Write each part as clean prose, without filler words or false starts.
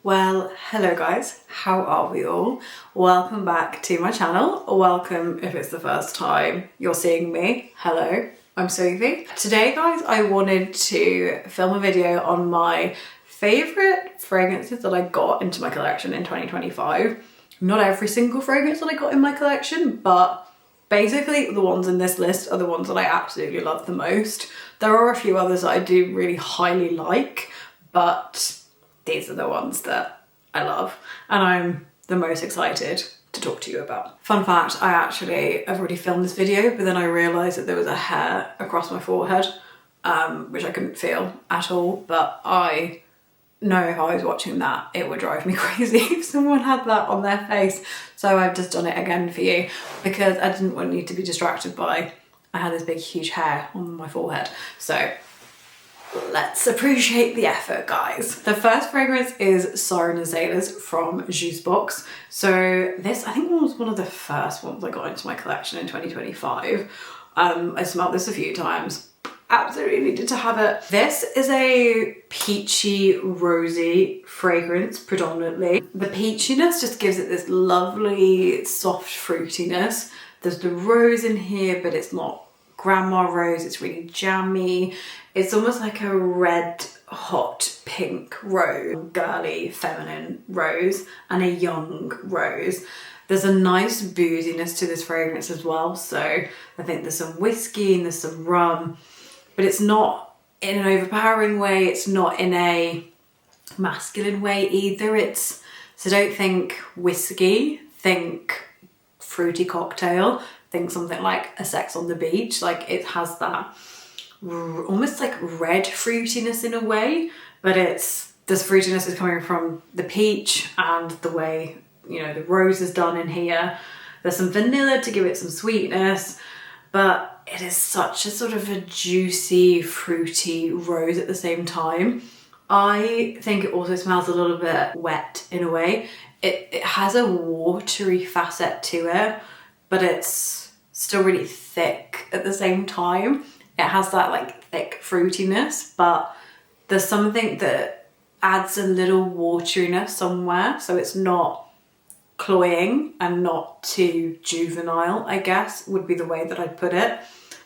Well, hello guys, how are we all? Welcome back to my channel. Welcome if it's the first time you're seeing me. Hello, I'm Sophie. Today guys, I wanted to film a video on my favourite fragrances that I got into my collection in 2025. Not every single fragrance that I got in my collection, but basically the ones in this list are the ones that I absolutely love the most. There are a few others that I do really highly like, but these are the ones that I love and I'm the most excited to talk to you about. Fun fact, I've already filmed this video, but then I realised that there was a hair across my forehead, which I couldn't feel at all, but I know if I was watching that, it would drive me crazy if someone had that on their face. So I've just done it again for you because I didn't want you to be distracted by, I had this big huge hair on my forehead. So let's appreciate the effort, guys. The first fragrance is Siren Sailors from Juicebox. So this, I think, was one of the first ones I got into my collection in 2025. I smelled this a few times. Absolutely needed to have it. This is a peachy, rosy fragrance predominantly. The peachiness just gives it this lovely, soft fruitiness. There's the rose in here, but it's not grandma rose, it's really jammy. It's almost like a red, hot pink rose, girly, feminine rose, and a young rose. There's a nice booziness to this fragrance as well. So I think there's some whiskey and there's some rum, but it's not in an overpowering way. It's not in a masculine way either. So don't think whiskey, think fruity cocktail. Think something like a Sex on the Beach. Like it has that almost like red fruitiness in a way, but this fruitiness is coming from the peach and the way, you know, the rose is done in here. There's some vanilla to give it some sweetness, but it is such a sort of a juicy, fruity rose at the same time. I think it also smells a little bit wet in a way. It has a watery facet to it, but it's still really thick at the same time. It has that like thick fruitiness, but there's something that adds a little wateriness somewhere. So it's not cloying and not too juvenile, I guess, would be the way that I'd put it.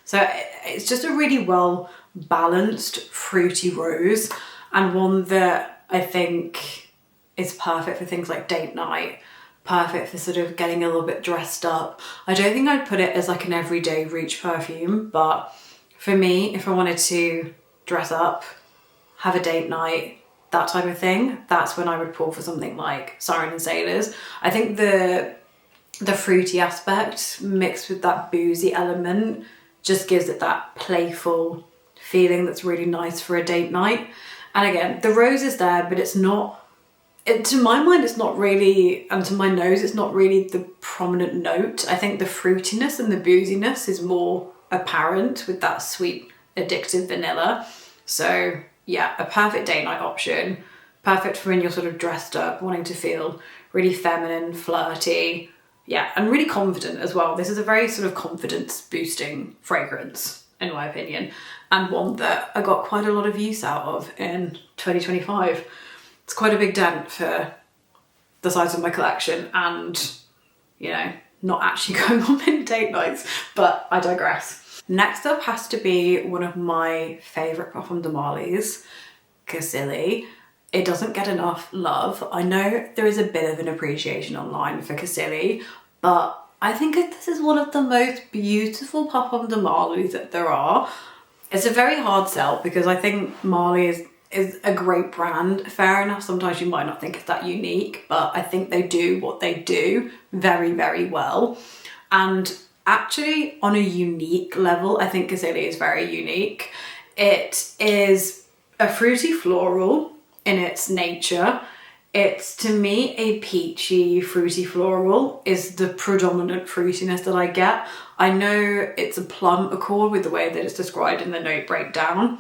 So it's just a really well balanced fruity rose, and one that I think is perfect for things like date night. Perfect for sort of getting a little bit dressed up. I don't think I'd put it as like an everyday reach perfume, but for me, if I wanted to dress up, have a date night, that type of thing, that's when I would pull for something like Siren Sailors. I think the fruity aspect mixed with that boozy element just gives it that playful feeling that's really nice for a date night. And again, the rose is there, but it's not, to my mind, it's not really, and to my nose, it's not really the prominent note. I think the fruitiness and the booziness is more apparent with that sweet, addictive vanilla. So yeah, a perfect date night option. Perfect for when you're sort of dressed up, wanting to feel really feminine, flirty. Yeah, and really confident as well. This is a very sort of confidence boosting fragrance, in my opinion, and one that I got quite a lot of use out of in 2025. It's quite a big dent for the size of my collection and, you know, not actually going on many date nights, but I digress. Next up has to be one of my favourite ParfumsdeMarlys, Cassili. It doesn't get enough love. I know there is a bit of an appreciation online for Cassili, but I think this is one of the most beautiful ParfumsdeMarlys that there are. It's a very hard sell because I think Marley is a great brand. Fair enough, sometimes you might not think it's that unique, but I think they do what they do very, very well. And actually, on a unique level, I think Cassili is very unique. It is a fruity floral in its nature. It's, to me, a peachy, fruity floral is the predominant fruitiness that I get. I know it's a plum accord with the way that it's described in the note breakdown,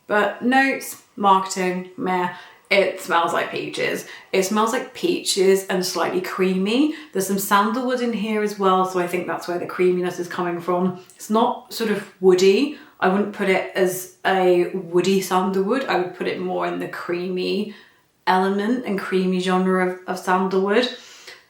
but notes, marketing, meh. It smells like peaches. It smells like peaches and slightly creamy. There's some sandalwood in here as well, so I think that's where the creaminess is coming from. It's not sort of woody. I wouldn't put it as a woody sandalwood. I would put it more in the creamy element and creamy genre of sandalwood.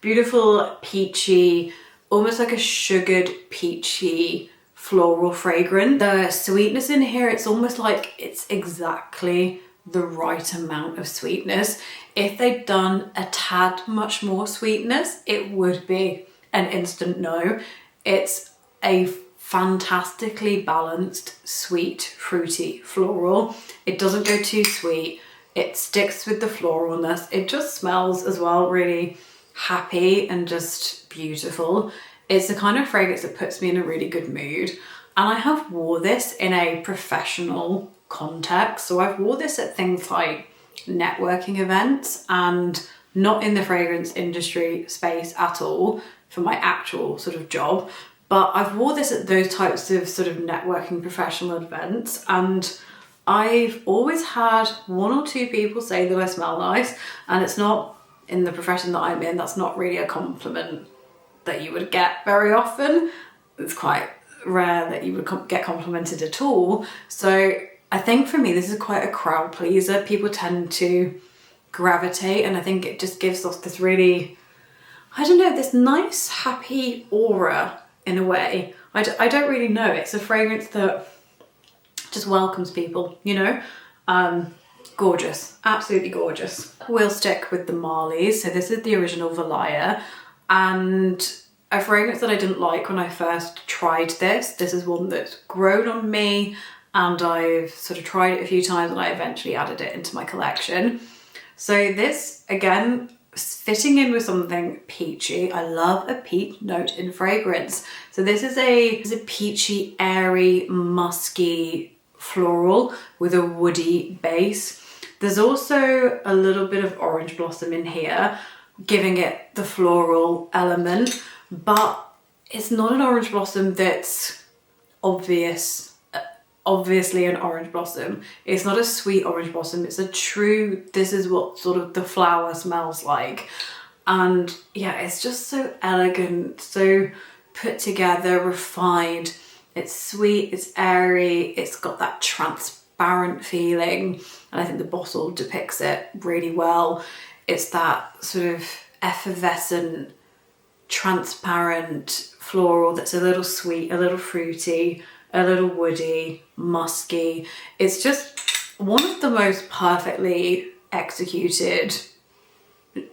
Beautiful, peachy, almost like a sugared, peachy, floral fragrance. The sweetness in here, it's almost like it's exactly the right amount of sweetness. If they'd done a tad much more sweetness, it would be an instant no. It's a fantastically balanced, sweet, fruity floral. It doesn't go too sweet. It sticks with the floralness. It just smells as well really happy and just beautiful. It's the kind of fragrance that puts me in a really good mood. And I have wore this in a professional context. So I've wore this at things like networking events and not in the fragrance industry space at all for my actual sort of job. But I've wore this at those types of sort of networking professional events, and I've always had one or two people say that I smell nice, and it's not in the profession that I'm in, that's not really a compliment that you would get very often. It's quite rare that you would get complimented at all. So I think for me, this is quite a crowd pleaser. People tend to gravitate, and I think it just gives off this really, I don't know, this nice, happy aura in a way. I don't really know. It's a fragrance that just welcomes people, you know? Gorgeous, absolutely gorgeous. We'll stick with the Marlies. So this is the original Valaya, and a fragrance that I didn't like when I first tried this. This is one that's grown on me, and I've sort of tried it a few times, and I eventually added it into my collection. So this, again, fitting in with something peachy. I love a peach note in fragrance. So this is a peachy, airy, musky floral with a woody base. There's also a little bit of orange blossom in here, giving it the floral element, but it's not an orange blossom that's obviously an orange blossom. It's not a sweet orange blossom. It's a true, this is what sort of the flower smells like. And yeah, it's just so elegant, so put together, refined. It's sweet, it's airy, it's got that transparent feeling. And I think the bottle depicts it really well. It's that sort of effervescent, transparent floral that's a little sweet, a little fruity, a little woody, musky. It's just one of the most perfectly executed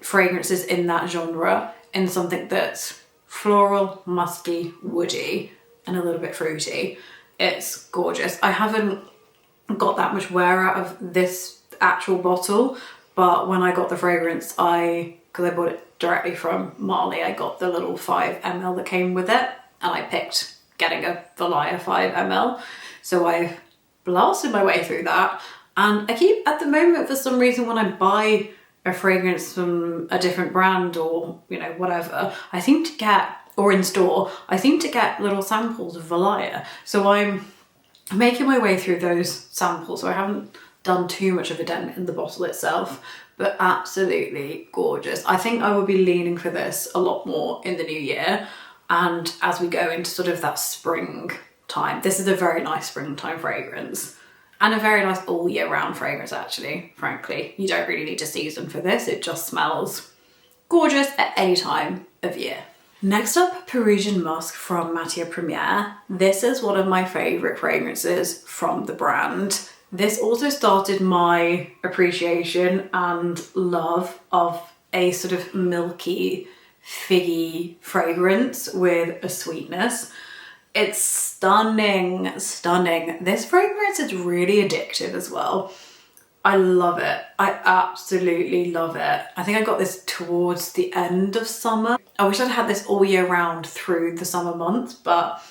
fragrances in that genre, in something that's floral, musky, woody, and a little bit fruity. It's gorgeous. I haven't got that much wear out of this actual bottle, but when I got the fragrance, because I bought it directly from Marley, I got the little 5 ml that came with it, and I picked getting a Valaya 5 ml. So I've blasted my way through that. And I keep, at the moment, for some reason, when I buy a fragrance from a different brand or, you know, whatever, I seem to get, or in store, I seem to get little samples of Valaya. So I'm making my way through those samples. So I haven't done too much of a dent in the bottle itself, but absolutely gorgeous. I think I will be leaning for this a lot more in the new year. And as we go into sort of that spring time, this is a very nice springtime fragrance, and a very nice all year round fragrance actually, frankly. You don't really need a season for this. It just smells gorgeous at any time of year. Next up, Parisian Musc from Matiere Premiere. This is one of my favorite fragrances from the brand. This also started my appreciation and love of a sort of milky, figgy fragrance with a sweetness. It's stunning, stunning. This fragrance is really addictive as well. I love it. I absolutely love it. I think I got this towards the end of summer. I wish I'd had this all year round through the summer months, but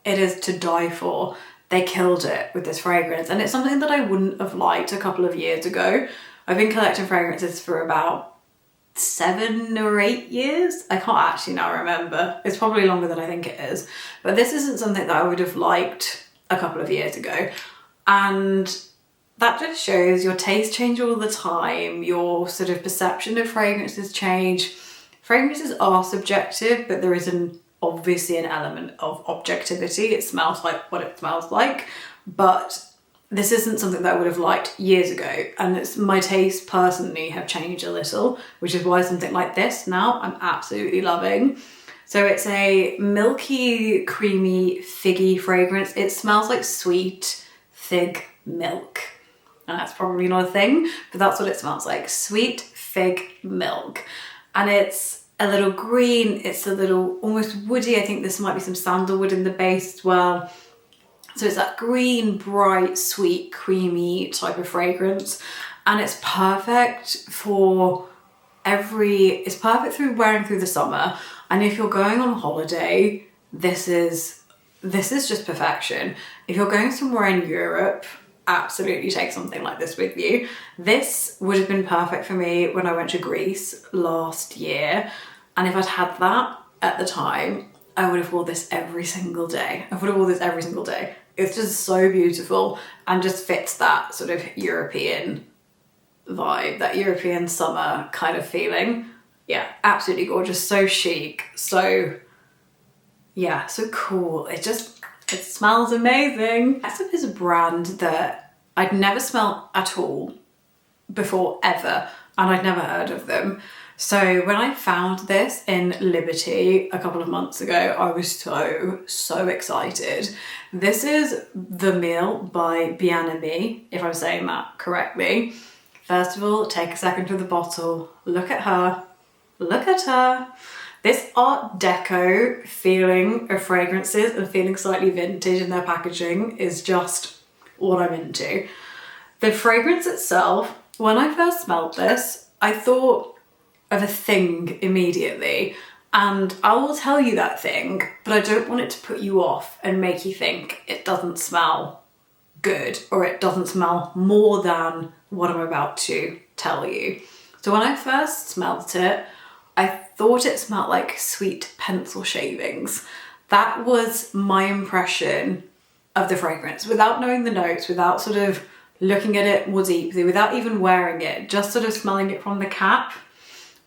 it is to die for. They killed it with this fragrance, and it's something that I wouldn't have liked a couple of years ago. I've been collecting fragrances for about 7 or 8 years. I can't actually now remember. It's probably longer than I think it is. But this isn't something that I would have liked a couple of years ago. And that just shows your taste change all the time. Your sort of perception of fragrances change. Fragrances are subjective, but there is obviously an element of objectivity. It smells like what it smells like. But this isn't something that I would have liked years ago, and my taste personally have changed a little, which is why something like this now I'm absolutely loving. So it's a milky, creamy, figgy fragrance. It smells like sweet fig milk. And that's probably not a thing, but that's what it smells like. Sweet fig milk. And it's a little green, it's a little almost woody. I think this might be some sandalwood in the base as well. So it's that green, bright, sweet, creamy type of fragrance. And it's perfect for it's perfect wearing through the summer. And if you're going on holiday, this is just perfection. If you're going somewhere in Europe, absolutely take something like this with you. This would have been perfect for me when I went to Greece last year. And if I'd had that at the time, I would have worn this every single day. It's just so beautiful and just fits that sort of European vibe, that European summer kind of feeling. Yeah, absolutely gorgeous, so chic, so cool. It smells amazing. Next up is a brand that I'd never smelled at all before ever, and I'd never heard of them. So when I found this in Liberty a couple of months ago, I was so excited. This is Vermeil by Bienaime, if I'm saying that correctly. First of all, take a second to the bottle. Look at her. This Art Deco feeling of fragrances and feeling slightly vintage in their packaging is just what I'm into. The fragrance itself, when I first smelled this, I thought of a thing immediately, and I will tell you that thing, but I don't want it to put you off and make you think it doesn't smell good or it doesn't smell more than what I'm about to tell you. So when I first smelled it, I thought it smelled like sweet pencil shavings. That was my impression of the fragrance, without knowing the notes, without sort of looking at it more deeply, without even wearing it, just sort of smelling it from the cap.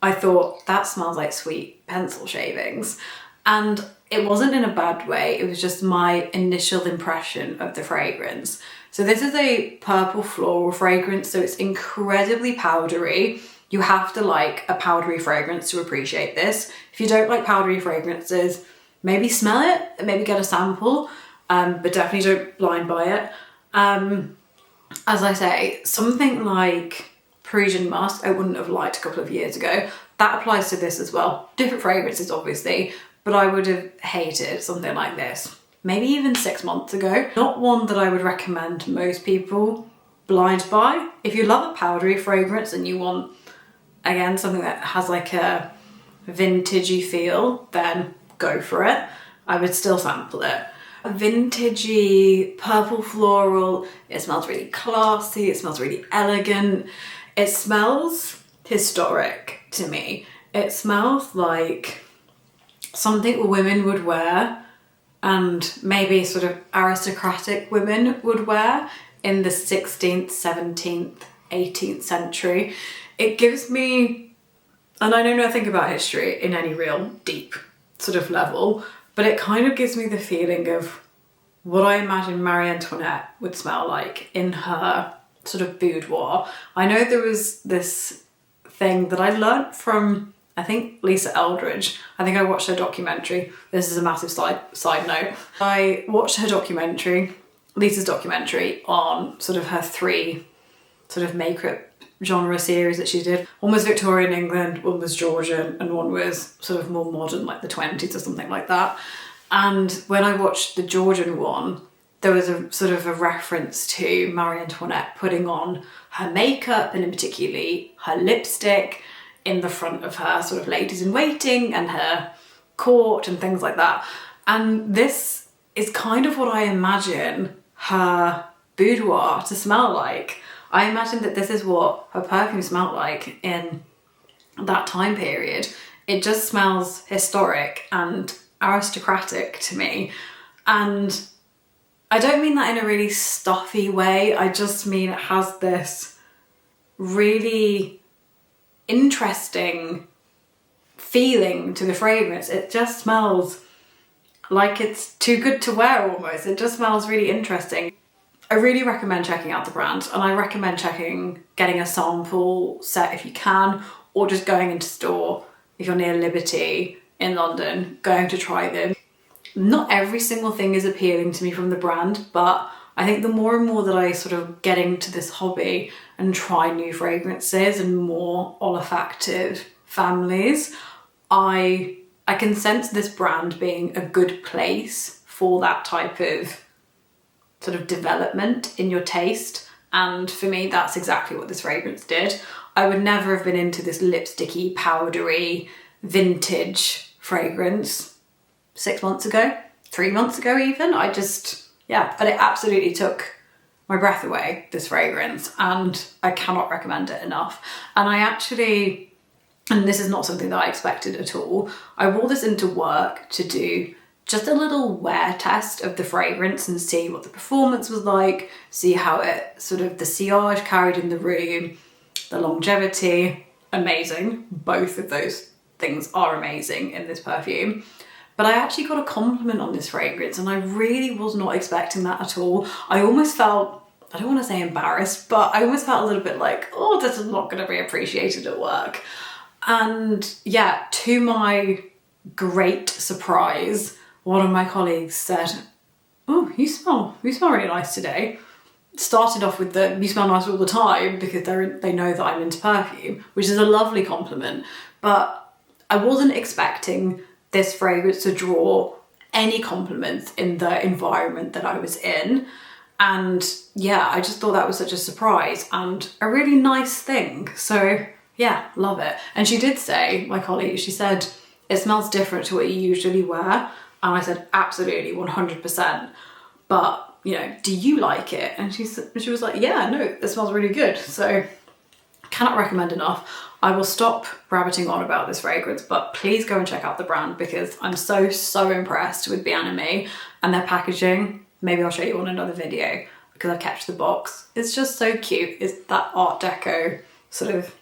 I thought that smells like sweet pencil shavings. And it wasn't in a bad way, it was just my initial impression of the fragrance. So this is a purple floral fragrance, so it's incredibly powdery. You have to like a powdery fragrance to appreciate this. If you don't like powdery fragrances, maybe smell it, maybe get a sample, but definitely don't blind buy it. As I say, something like Parisian Musc I wouldn't have liked a couple of years ago. That applies to this as well. Different fragrances obviously, but I would have hated something like this maybe even 6 months ago. Not one that I would recommend most people blind buy. If you love a powdery fragrance and you want, again, something that has like a vintagey feel, then go for it. I would still sample it. A vintagey purple floral, it smells really classy, it smells really elegant. It smells historic to me. It smells like something women would wear, and maybe sort of aristocratic women would wear in the 16th, 17th, 18th century. It gives me, and I know nothing about history in any real deep sort of level, but it kind of gives me the feeling of what I imagine Marie Antoinette would smell like in her sort of boudoir. I know there was this thing that I learnt from, I think, Lisa Eldridge. I think I watched her documentary. This is a massive side note. I watched her documentary, Lisa's documentary, on sort of her 3 sort of makeup genre series that she did. One was Victorian England, one was Georgian, and one was sort of more modern, like the 20s or something like that. And when I watched the Georgian one, there was a sort of a reference to Marie Antoinette putting on her makeup, and in particularly her lipstick, in the front of her sort of ladies in waiting and her court and things like that. And this is kind of what I imagine her boudoir to smell like. I imagine that this is what her perfume smelled like in that time period. It just smells historic and aristocratic to me. And I don't mean that in a really stuffy way. I just mean it has this really interesting feeling to the fragrance. It just smells like it's too good to wear almost. It just smells really interesting. I really recommend checking out the brand, and I recommend getting a sample set if you can, or just going into store if you're near Liberty in London, going to try them. Not every single thing is appealing to me from the brand, but I think the more and more that I sort of get into this hobby and try new fragrances and more olfactive families, I can sense this brand being a good place for that type of sort of development in your taste. And for me, that's exactly what this fragrance did. I would never have been into this lipsticky, powdery, vintage fragrance 6 months ago, 3 months ago even. But it absolutely took my breath away, this fragrance, and I cannot recommend it enough. And and this is not something that I expected at all, I wore this into work to do just a little wear test of the fragrance and see what the performance was like, see how it sort of, the sillage carried in the room, the longevity, amazing. Both of those things are amazing in this perfume. But I actually got a compliment on this fragrance, and I really was not expecting that at all. I almost felt, I don't want to say embarrassed, but I almost felt a little bit like, oh, this is not going to be appreciated at work. And yeah, to my great surprise, one of my colleagues said, oh, you smell really nice today. Started off with the, you smell nice all the time, because they know that I'm into perfume, which is a lovely compliment. But I wasn't expecting this fragrance to draw any compliments in the environment that I was in. And yeah, I just thought that was such a surprise and a really nice thing. So yeah, love it. And she did say, my colleague, she said, it smells different to what you usually wear. And I said, absolutely, 100%. But, you know, do you like it? And she was like, yeah, no, it smells really good. So cannot recommend enough. I will stop rabbiting on about this fragrance, but please go and check out the brand, because I'm so impressed with Bienaime and their packaging. Maybe I'll show you on another video, because I've kept the box. It's just so cute. It's that Art Deco sort of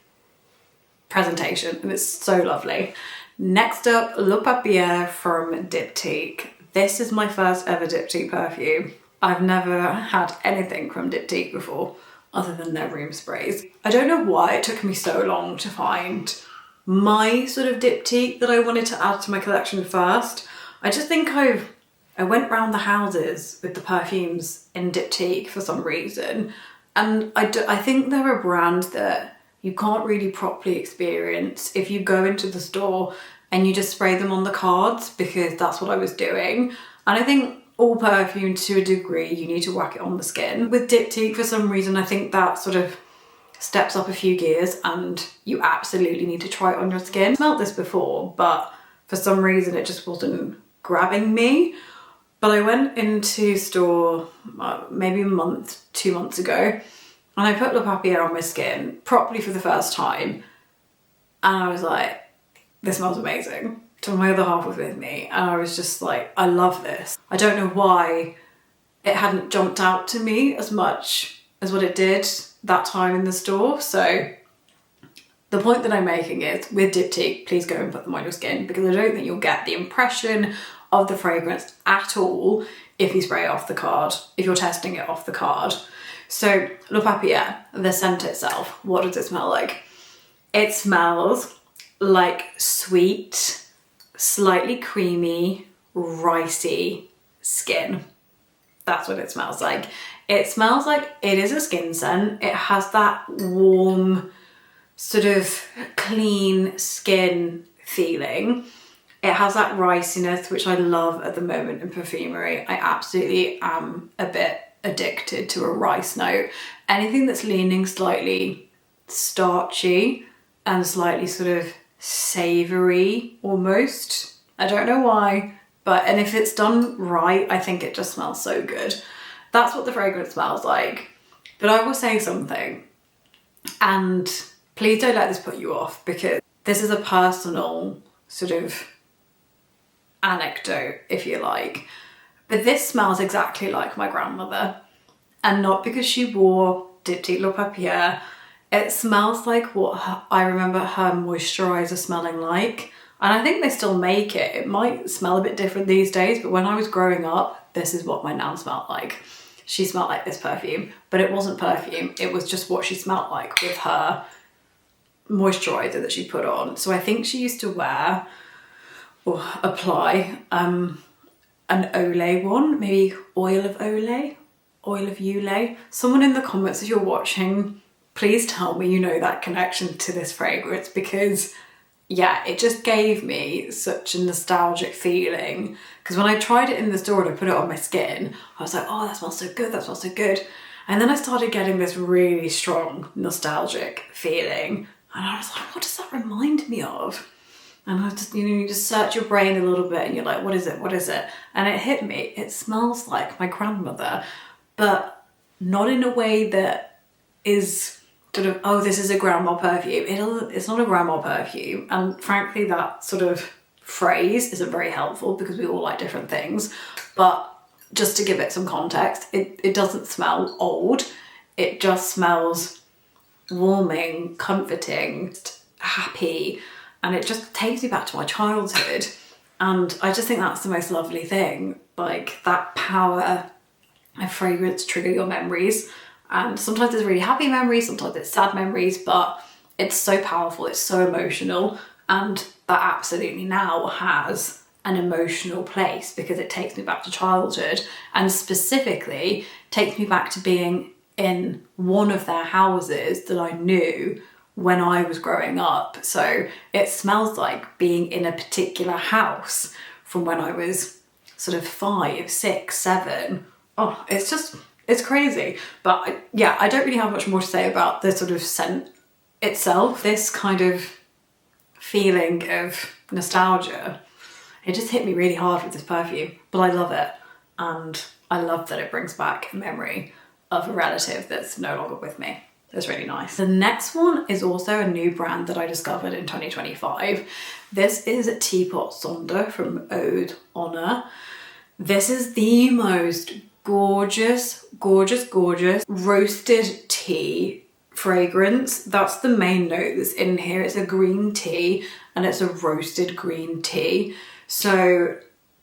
presentation, and it's so lovely. Next up, Le Papier from Diptyque. This is my first ever Diptyque perfume. I've never had anything from Diptyque before, other than their room sprays. I don't know why it took me so long to find my sort of Diptyque that I wanted to add to my collection first. I just think I went round the houses with the perfumes in Diptyque for some reason. And I think they're a brand that you can't really properly experience if you go into the store and you just spray them on the cards, because that's what I was doing. And I think all perfume, to a degree, you need to whack it on the skin. With Diptyque, for some reason, I think that sort of steps up a few gears, and you absolutely need to try it on your skin. I smelled this before, but for some reason it just wasn't grabbing me. But I went into store maybe a month, 2 months ago, and I put Le Papier on my skin properly for the first time, and I was like, this smells amazing. So my other half was with me, and I was just like, I love this. I don't know why it hadn't jumped out to me as much as what it did that time in the store. So the point that I'm making is, with Diptyque, please go and put them on your skin, because I don't think you'll get the impression of the fragrance at all if you spray it off the card, if you're testing it off the card. So Le Papier, the scent itself, what does it smell like? It smells like sweet, slightly creamy, ricey skin. That's what it smells like. It smells like it is a skin scent. It has that warm, sort of clean skin feeling. It has that riciness, which I love at the moment in perfumery. I absolutely am a bit addicted to a rice note. Anything that's leaning slightly starchy and slightly sort of savoury almost. I don't know why, and if it's done right, I think it just smells so good. That's what the fragrance smells like. But I will say something, and please don't let this put you off, because this is a personal sort of anecdote, if you like. But this smells exactly like my grandmother, and not because she wore Diptyque Le Papier. It smells like what I remember her moisturiser smelling like. And I think they still make it. It might smell a bit different these days, but when I was growing up, this is what my nan smelled like. she smelled like this perfume, but it wasn't perfume. It was just what she smelled like with her moisturizer that she put on. So I think she used to wear or apply an Olay one, maybe oil of Olay. Someone in the comments, if you're watching, please tell me you know that connection to this fragrance, because yeah, it just gave me such a nostalgic feeling. Because when I tried it in the store and I put it on my skin, I was like, oh, that smells so good, that smells so good. And then I started getting this really strong nostalgic feeling. And I was like, what does that remind me of? And I just, you just search your brain a little bit and you're like, what is it? What is it? And it hit me. It smells like my grandmother, but not in a way that is sort of, oh, this is a grandma perfume. It's not a grandma perfume. And frankly, that sort of phrase isn't very helpful because we all like different things. But just to give it some context, it doesn't smell old. It just smells warming, comforting, happy. And it just takes me back to my childhood. And I just think that's the most lovely thing. Like that power of fragrance trigger your memories. And sometimes it's really happy memories, sometimes it's sad memories, but it's so powerful, it's so emotional. And that absolutely now has an emotional place because it takes me back to childhood and specifically takes me back to being in one of their houses that I knew when I was growing up. So it smells like being in a particular house from when I was sort of 5, 6, 7. Oh, it's crazy. But yeah, I don't really have much more to say about the sort of scent itself. This kind of feeling of nostalgia, it just hit me really hard with this perfume, but I love it. And I love that it brings back a memory of a relative that's no longer with me. It's really nice. The next one is also a new brand that I discovered in 2025. This is Teapot Sonder from odeona. This is the most gorgeous roasted tea fragrance. That's the main note that's in here. It's a green tea and it's a roasted green tea. So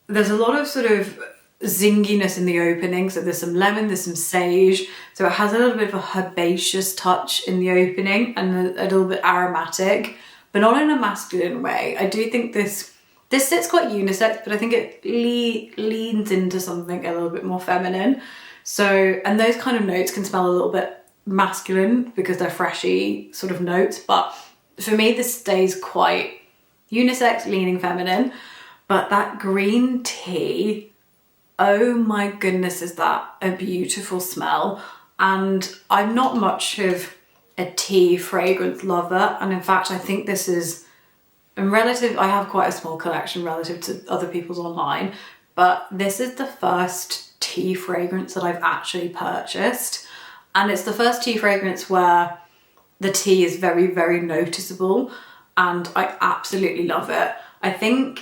there's a lot of sort of zinginess in the opening. So there's some lemon, there's some sage. So it has a little bit of a herbaceous touch in the opening and a little bit aromatic, but not in a masculine way. I do think this sits quite unisex, but I think it leans into something a little bit more feminine. So, and those kind of notes can smell a little bit masculine because they're freshy sort of notes. But for me, this stays quite unisex, leaning feminine. But that green tea, oh my goodness, is that a beautiful smell. And I'm not much of a tea fragrance lover. And in fact, I think this is, I have quite a small collection relative to other people's online, but this is the first tea fragrance that I've actually purchased. And it's the first tea fragrance where the tea is very, very noticeable and I absolutely love it. I think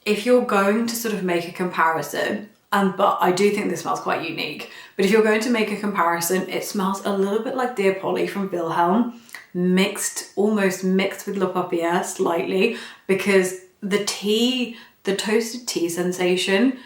if you're going to sort of make a comparison, but I do think this smells quite unique, but if you're going to make a comparison, it smells a little bit like Dear Polly from Wilhelm, almost mixed with Le Papier slightly, because the toasted tea sensation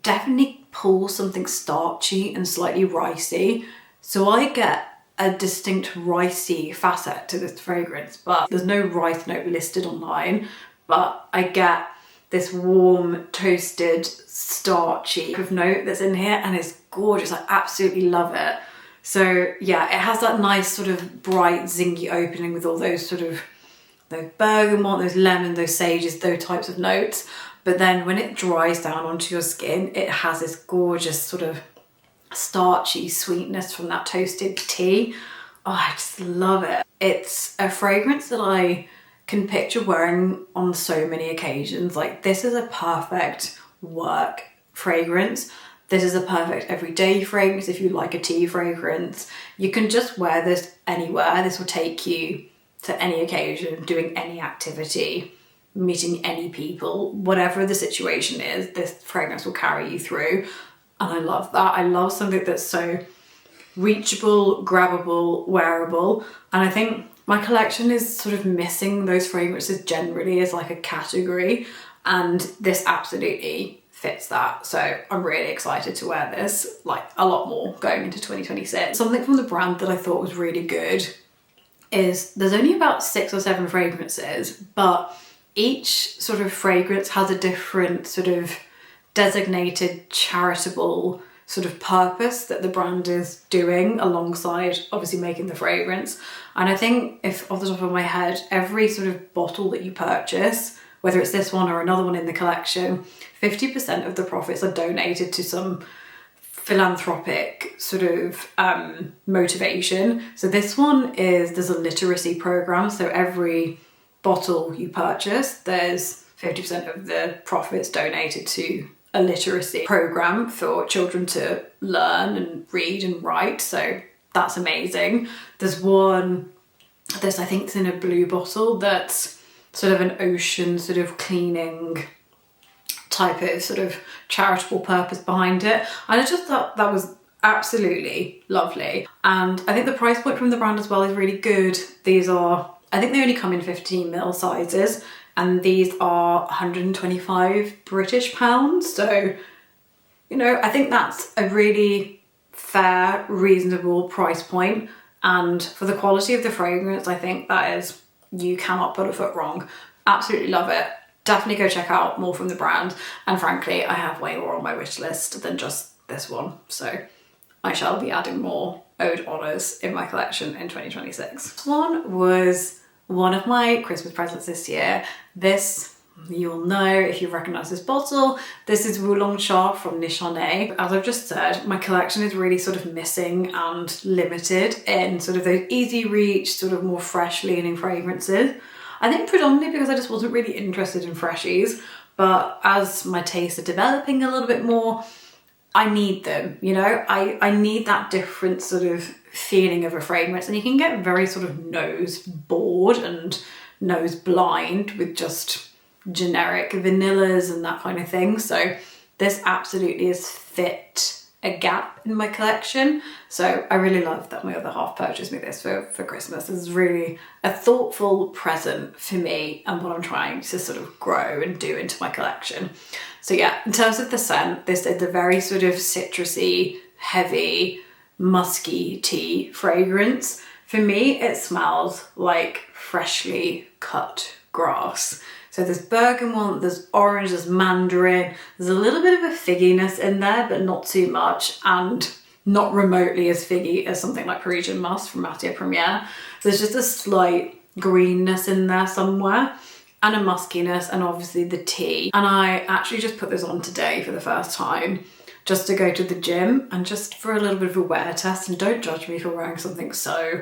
definitely pulls something starchy and slightly ricey. So I get a distinct ricey facet to this fragrance, but there's no rice note listed online, but I get this warm, toasted, starchy note that's in here and it's gorgeous. I absolutely love it. So yeah, it has that nice sort of bright, zingy opening with all those sort of, those bergamot, those lemon, those sages, those types of notes. But then when it dries down onto your skin, it has this gorgeous sort of starchy sweetness from that toasted tea. Oh, I just love it. It's a fragrance that I can picture wearing on so many occasions. Like, this is a perfect work fragrance. This is a perfect everyday fragrance if you like a tea fragrance. You can just wear this anywhere. This will take you to any occasion, doing any activity, meeting any people, whatever the situation is, this fragrance will carry you through. And I love that. I love something that's so reachable, grabbable, wearable. And I think my collection is sort of missing those fragrances generally as like a category. And this absolutely fits that. So I'm really excited to wear this, like a lot more going into 2026. Something from the brand that I thought was really good is there's only about 6 or 7 fragrances, but each sort of fragrance has a different sort of designated charitable sort of purpose that the brand is doing alongside obviously making the fragrance. And I think, if off the top of my head, every sort of bottle that you purchase, whether it's this one or another one in the collection, 50% of the profits are donated to some philanthropic sort of motivation. So this one is, there's a literacy program. So every bottle you purchase, there's 50% of the profits donated to a literacy program for children to learn and read and write. So that's amazing. There's one, I think it's in a blue bottle, that's sort of an ocean sort of cleaning type of sort of charitable purpose behind it. And I just thought that was absolutely lovely. And I think the price point from the brand as well is really good. These are, I think they only come in 15ml sizes, and these are 125 British pounds. So, you know, I think that's a really fair, reasonable price point. And for the quality of the fragrance, I think that is, you cannot put a foot wrong. Absolutely love it. Definitely go check out more from the brand. And frankly, I have way more on my wish list than just this one. So I shall be adding more Ode Honours in my collection in 2026. This one was one of my Christmas presents this year. This, you'll know if you recognise this bottle, this is Wulong Cha from Nishane. As I've just said, my collection is really sort of missing and limited in sort of those easy reach, sort of more fresh leaning fragrances. I think predominantly because I just wasn't really interested in freshies, but as my tastes are developing a little bit more, I need them, you know? I need that different sort of feeling of a fragrance, and you can get very sort of nose bored and nose blind with just generic vanillas and that kind of thing. So this absolutely has fit a gap in my collection. So I really love that my other half purchased me this for Christmas. This is really a thoughtful present for me and what I'm trying to sort of grow and do into my collection. So yeah, in terms of the scent, this is a very sort of citrusy, heavy, musky tea fragrance. For me, it smells like freshly cut grass. So there's bergamot, there's orange, there's mandarin, there's a little bit of a figginess in there, but not too much, and not remotely as figgy as something like Parisian Musc from Matiere. There's just a slight greenness in there somewhere, and a muskiness, and obviously the tea. And I actually just put this on today for the first time, just to go to the gym and just for a little bit of a wear test. And don't judge me for wearing something so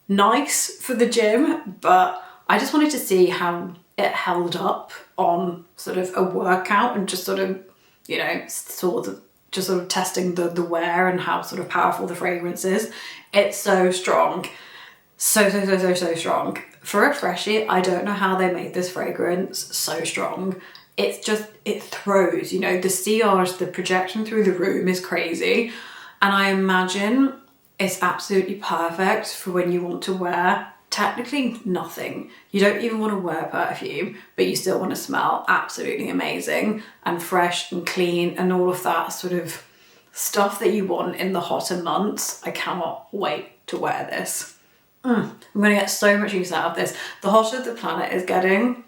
nice for the gym, but I just wanted to see how it held up on sort of a workout, and just sort of, you know, sort of testing the wear and how sort of powerful the fragrance is. It's so strong. So strong. For a freshie, I don't know how they made this fragrance so strong. It's just, it throws, you know, the sillage, the projection through the room is crazy. And I imagine it's absolutely perfect for when you want to wear technically nothing. You don't even want to wear perfume, but you still want to smell absolutely amazing and fresh and clean and all of that sort of stuff that you want in the hotter months. I cannot wait to wear this. I'm going to get so much use out of this. The hotter the planet is getting,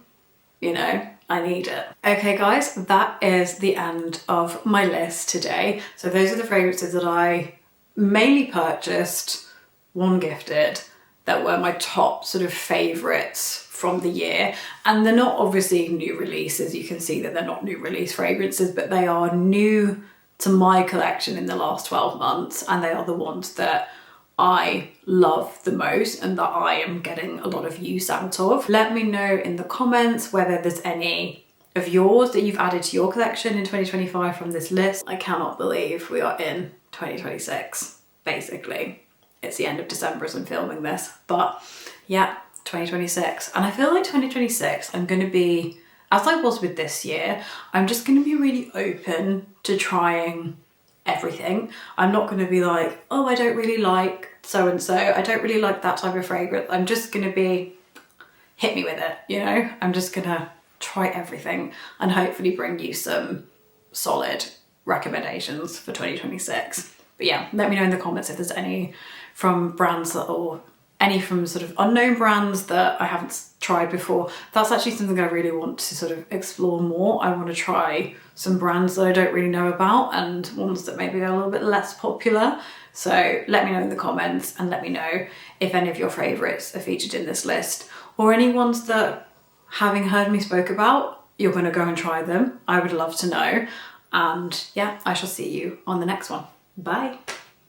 you know, I need it. Okay guys, that is the end of my list today. So those are the fragrances that I mainly purchased, one gifted, that were my top sort of favourites from the year. And they're not obviously new releases. You can see that they're not new release fragrances, but they are new to my collection in the last 12 months. And they are the ones that I love the most and that I am getting a lot of use out of. Let me know in the comments whether there's any of yours that you've added to your collection in 2025 from this list. I cannot believe we are in 2026, basically. It's the end of December as I'm filming this, but yeah, 2026. And I feel like 2026, I'm going to be, as I was with this year, I'm just going to be really open to trying everything. I'm not going to be like, oh, I don't really like so-and-so. I don't really like that type of fragrance. I'm just going to be, hit me with it, you know? I'm just going to try everything and hopefully bring you some solid recommendations for 2026. But yeah, let me know in the comments if there's any from brands that, or any from sort of unknown brands that I haven't tried before. That's actually something I really want to sort of explore more. I want to try some brands that I don't really know about and ones that maybe are a little bit less popular. So let me know in the comments, and let me know if any of your favourites are featured in this list, or any ones that, having heard me spoke about, you're going to go and try them. I would love to know. And yeah, I shall see you on the next one. Bye.